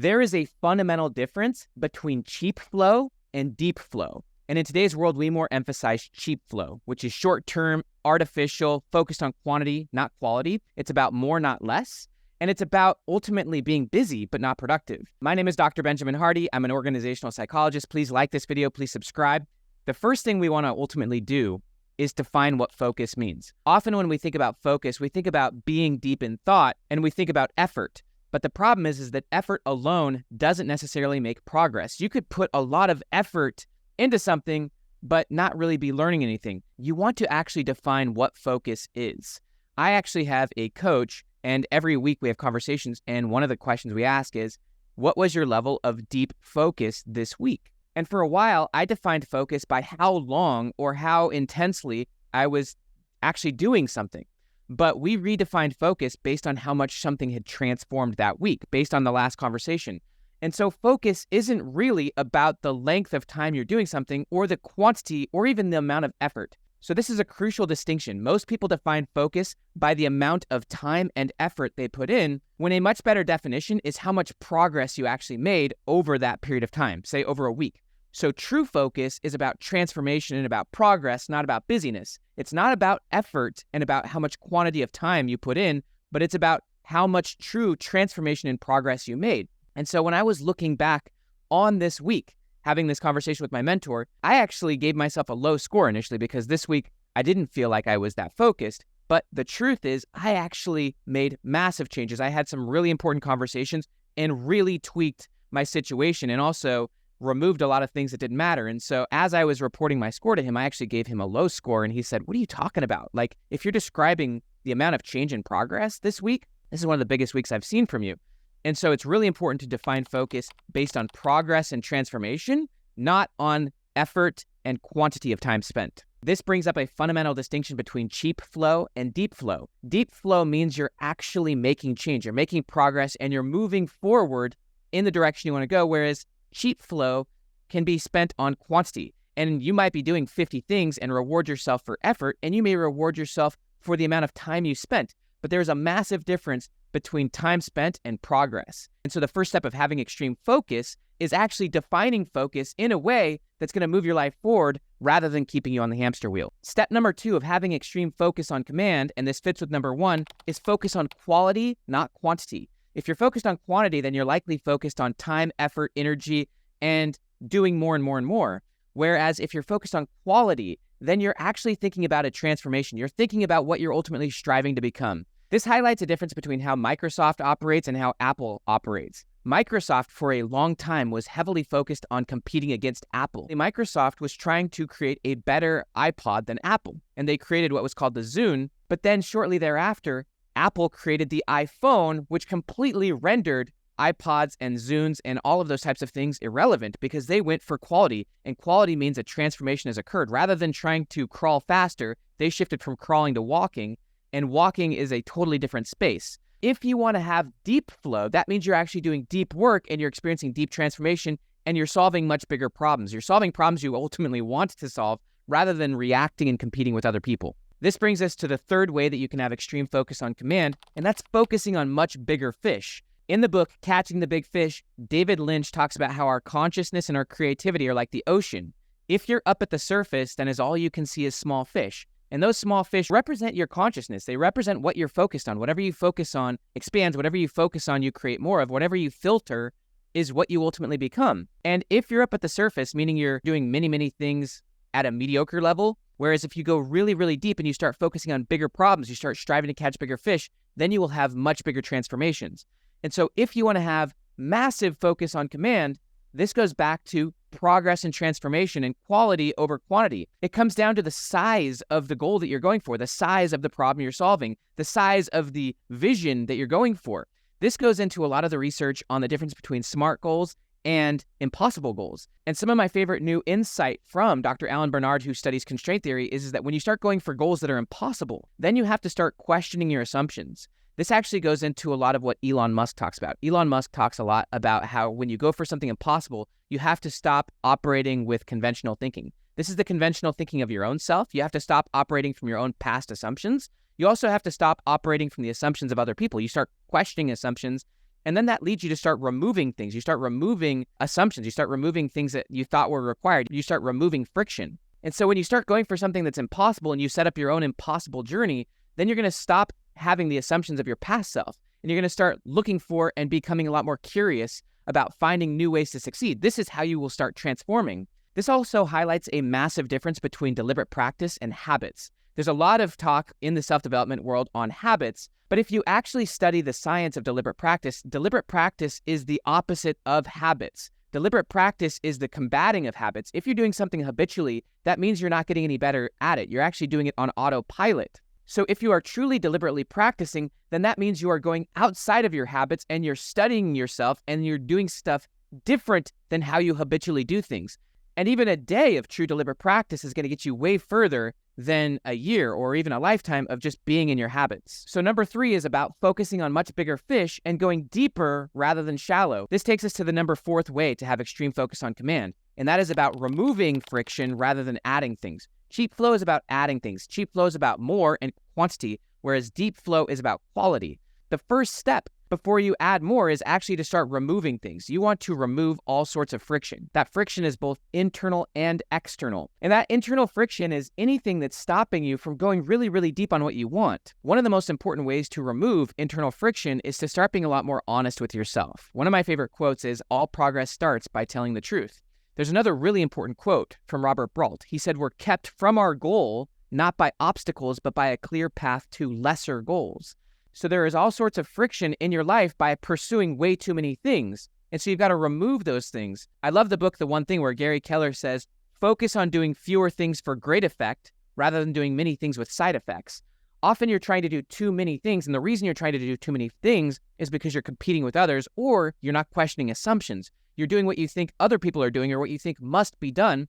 There is a fundamental difference between cheap flow and deep flow. And in today's world, we more emphasize cheap flow, which is short-term, artificial, focused on quantity, not quality. It's about more, not less. And it's about ultimately being busy, but not productive. My name is Dr. Benjamin Hardy. I'm an organizational psychologist. Please like this video. Please subscribe. The first thing we want to ultimately do is define what focus means. Often when we think about focus, we think about being deep in thought and we think about effort. But the problem is that effort alone doesn't necessarily make progress. You could put a lot of effort into something, but not really be learning anything. You want to actually define what focus is. I actually have a coach, and every week we have conversations, and one of the questions we ask is, what was your level of deep focus this week? And for a while, I defined focus by how long or how intensely I was actually doing something. But we redefined focus based on how much something had transformed that week, based on the last conversation. And so focus isn't really about the length of time you're doing something or the quantity or even the amount of effort. So this is a crucial distinction. Most people define focus by the amount of time and effort they put in, when a much better definition is how much progress you actually made over that period of time, say over a week. So true focus is about transformation and about progress, not about busyness. It's not about effort and about how much quantity of time you put in, but it's about how much true transformation and progress you made. And so when I was looking back on this week, having this conversation with my mentor, I actually gave myself a low score initially because this week I didn't feel like I was that focused. But the truth is I actually made massive changes. I had some really important conversations and really tweaked my situation and also removed a lot of things that didn't matter. And so as I was reporting my score to him, I actually gave him a low score and he said, what are you talking about? Like, if you're describing the amount of change and progress this week, this is one of the biggest weeks I've seen from you. And so it's really important to define focus based on progress and transformation, not on effort and quantity of time spent. This brings up a fundamental distinction between cheap flow and deep flow. Deep flow means you're actually making change, you're making progress, and you're moving forward in the direction you want to go, whereas cheap flow can be spent on quantity. And you might be doing 50 things and reward yourself for effort, and you may reward yourself for the amount of time you spent. But there's a massive difference between time spent and progress. And so the first step of having extreme focus is actually defining focus in a way that's going to move your life forward rather than keeping you on the hamster wheel. Step number 2 of having extreme focus on command, and this fits with number 1, is focus on quality, not quantity. If you're focused on quantity, then you're likely focused on time, effort, energy, and doing more and more and more. Whereas if you're focused on quality, then you're actually thinking about a transformation. You're thinking about what you're ultimately striving to become. This highlights a difference between how Microsoft operates and how Apple operates. Microsoft, for a long time, was heavily focused on competing against Apple. Microsoft was trying to create a better iPod than Apple, and they created what was called the Zune. But then shortly thereafter, Apple created the iPhone, which completely rendered iPods and Zunes and all of those types of things irrelevant because they went for quality, and quality means a transformation has occurred. Rather than trying to crawl faster, they shifted from crawling to walking, and walking is a totally different space. If you want to have deep flow, that means you're actually doing deep work and you're experiencing deep transformation and you're solving much bigger problems. You're solving problems you ultimately want to solve rather than reacting and competing with other people. This brings us to the third way that you can have extreme focus on command, and that's focusing on much bigger fish. In the book, Catching the Big Fish, David Lynch talks about how our consciousness and our creativity are like the ocean. If you're up at the surface, then all you can see is small fish. And those small fish represent your consciousness. They represent what you're focused on. Whatever you focus on expands. Whatever you focus on, you create more of. Whatever you filter is what you ultimately become. And if you're up at the surface, meaning you're doing many, many things at a mediocre level, whereas if you go really, really deep and you start focusing on bigger problems, you start striving to catch bigger fish, then you will have much bigger transformations. And so if you want to have massive focus on command, this goes back to progress and transformation and quality over quantity. It comes down to the size of the goal that you're going for, the size of the problem you're solving, the size of the vision that you're going for. This goes into a lot of the research on the difference between SMART goals and impossible goals. And some of my favorite new insight from Dr. Alan Bernard, who studies constraint theory, is that when you start going for goals that are impossible, then you have to start questioning your assumptions. This actually goes into a lot of what Elon Musk talks about. Elon Musk talks a lot about how when you go for something impossible, you have to stop operating with conventional thinking. This is the conventional thinking of your own self. You have to stop operating from your own past assumptions. You also have to stop operating from the assumptions of other people. You start questioning assumptions And then that leads you to start removing things. You start removing assumptions. You start removing things that you thought were required. You start removing friction. And so when you start going for something that's impossible and you set up your own impossible journey, then you're going to stop having the assumptions of your past self. And you're going to start looking for and becoming a lot more curious about finding new ways to succeed. This is how you will start transforming. This also highlights a massive difference between deliberate practice and habits. There's a lot of talk in the self-development world on habits, but if you actually study the science of deliberate practice is the opposite of habits. Deliberate practice is the combating of habits. If you're doing something habitually, that means you're not getting any better at it. You're actually doing it on autopilot. So if you are truly deliberately practicing, then that means you are going outside of your habits and you're studying yourself and you're doing stuff different than how you habitually do things. And even a day of true deliberate practice is going to get you way further than a year or even a lifetime of just being in your habits. So number 3 is about focusing on much bigger fish and going deeper rather than shallow. This takes us to the number 4th way to have extreme focus on command, and that is about removing friction rather than adding things. Cheap flow is about adding things. Cheap flow is about more and quantity, whereas deep flow is about quality. The first step before you add more is actually to start removing things. You want to remove all sorts of friction. That friction is both internal and external. And that internal friction is anything that's stopping you from going really, really deep on what you want. One of the most important ways to remove internal friction is to start being a lot more honest with yourself. One of my favorite quotes is, "All progress starts by telling the truth." There's another really important quote from Robert Brault. He said, "We're kept from our goal, not by obstacles, but by a clear path to lesser goals." So there is all sorts of friction in your life by pursuing way too many things. And so you've got to remove those things. I love the book, The One Thing, where Gary Keller says, focus on doing fewer things for great effect rather than doing many things with side effects. Often you're trying to do too many things. And the reason you're trying to do too many things is because you're competing with others or you're not questioning assumptions. You're doing what you think other people are doing or what you think must be done.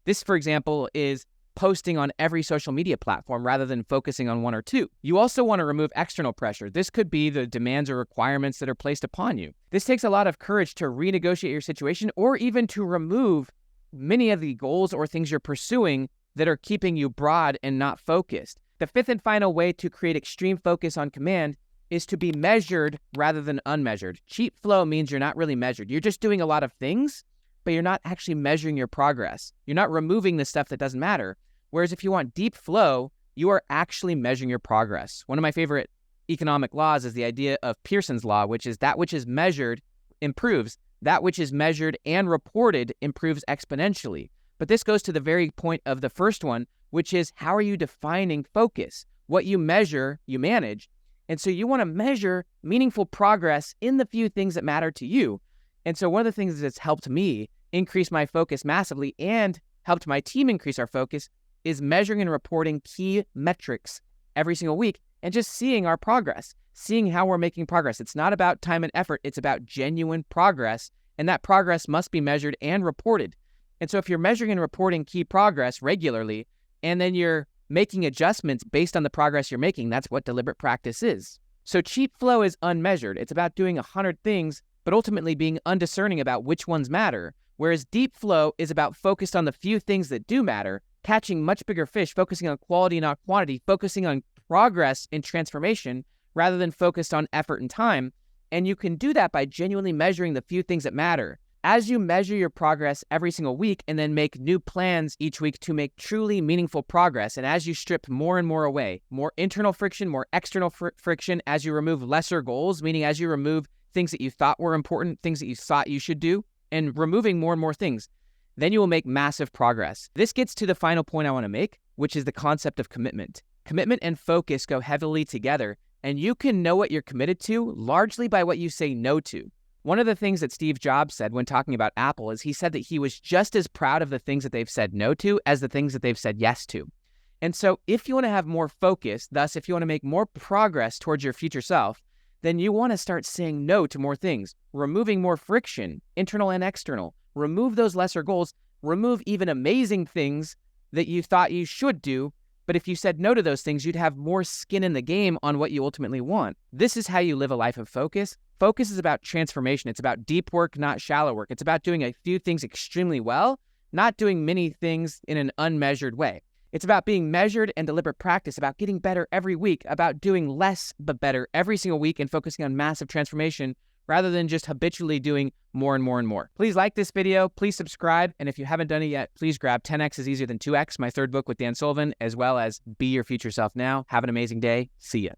This, for example, is posting on every social media platform rather than focusing on one or two. You also want to remove external pressure. This could be the demands or requirements that are placed upon you. This takes a lot of courage to renegotiate your situation or even to remove many of the goals or things you're pursuing that are keeping you broad and not focused. The 5th and final way to create extreme focus on command is to be measured rather than unmeasured. Cheap flow means you're not really measured. You're just doing a lot of things, but you're not actually measuring your progress. You're not removing the stuff that doesn't matter. Whereas if you want deep flow, you are actually measuring your progress. One of my favorite economic laws is the idea of Pearson's law, which is that which is measured improves. That which is measured and reported improves exponentially. But this goes to the very point of the first one, which is how are you defining focus? What you measure, you manage. And so you want to measure meaningful progress in the few things that matter to you. And so one of the things that's helped me increase my focus massively and helped my team increase our focus is measuring and reporting key metrics every single week and just seeing our progress, seeing how we're making progress. It's not about time and effort. It's about genuine progress. And that progress must be measured and reported. And so if you're measuring and reporting key progress regularly, and then you're making adjustments based on the progress you're making, that's what deliberate practice is. So cheap flow is unmeasured. It's about doing 100 things, but ultimately being undiscerning about which ones matter. Whereas deep flow is about focused on the few things that do matter, catching much bigger fish, focusing on quality, not quantity, focusing on progress and transformation rather than focused on effort and time. And you can do that by genuinely measuring the few things that matter. As you measure your progress every single week and then make new plans each week to make truly meaningful progress, and as you strip more and more away, more internal friction, more external friction, as you remove lesser goals, meaning as you remove things that you thought were important, things that you thought you should do, and removing more and more things, then you will make massive progress. This gets to the final point I want to make, which is the concept of commitment. Commitment and focus go heavily together, and you can know what you're committed to largely by what you say no to. One of the things that Steve Jobs said when talking about Apple is he said that he was just as proud of the things that they've said no to as the things that they've said yes to. And so if you want to have more focus, thus if you want to make more progress towards your future self, then you want to start saying no to more things, removing more friction, internal and external. Remove those lesser goals, remove even amazing things that you thought you should do. But if you said no to those things, you'd have more skin in the game on what you ultimately want. This is how you live a life of focus. Focus is about transformation. It's about deep work, not shallow work. It's about doing a few things extremely well, not doing many things in an unmeasured way. It's about being measured and deliberate practice, about getting better every week, about doing less but better every single week and focusing on massive transformation rather than just habitually doing more and more and more. Please like this video, please subscribe, and if you haven't done it yet, please grab 10X is Easier Than 2X, my third book with Dan Sullivan, as well as Be Your Future Self Now. Have an amazing day. See ya.